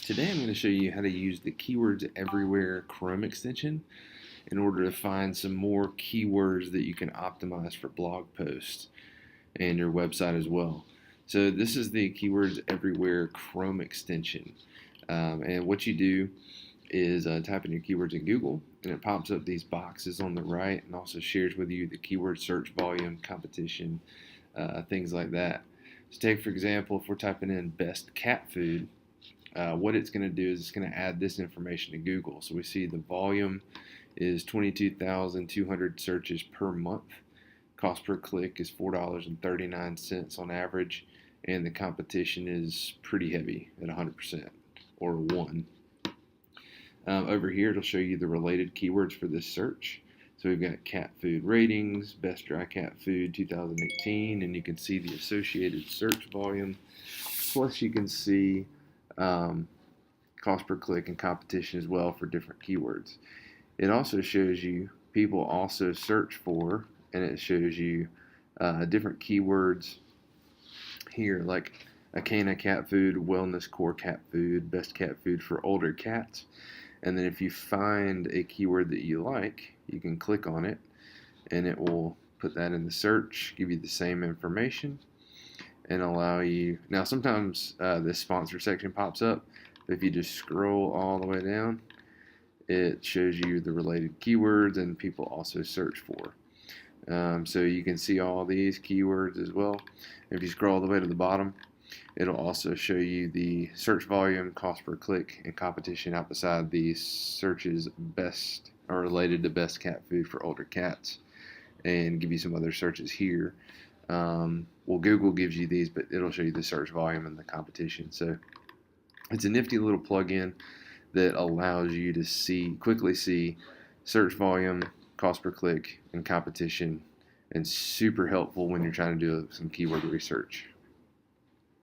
Today I'm going to show you how to use the Keywords Everywhere Chrome extension in order to find some more keywords that you can optimize for blog posts and your website as well. So this is the Keywords Everywhere Chrome extension. And what you do is type in your keywords in Google, and it pops up these boxes on the right and also shares with you the keyword search volume, competition, things like that. So take, for example, if we're typing in best cat food, what it's going to do is it's going to add this information to Google. So we see the volume is 22,200 searches per month. Cost per click is $4.39 on average, and the competition is pretty heavy at 100% or 1. Over here, it'll show you the related keywords for this search. So we've got cat food ratings, best dry cat food 2018, and you can see the associated search volume. Plus, you can see cost per click and competition as well for different keywords. It also shows you people also search for, and it shows you different keywords here, like Acana cat food, wellness core cat food, best cat food for older cats. And then if you find a keyword that you like, you can click on it and it will put that in the search, give you the same information, and allow you. Now sometimes this sponsor section pops up, but if you just scroll all the way down, it shows you the related keywords and people also search for. So you can see all these keywords as well. If you scroll all the way to the bottom, it'll also show you the search volume, cost per click, and competition out beside the searches best or related to best cat food for older cats, and give you some other searches here. Well, Google gives you these, but it'll show you the search volume and the competition. So it's a nifty little plugin that allows you to quickly see search volume, cost per click, and competition, and super helpful when you're trying to do some keyword research.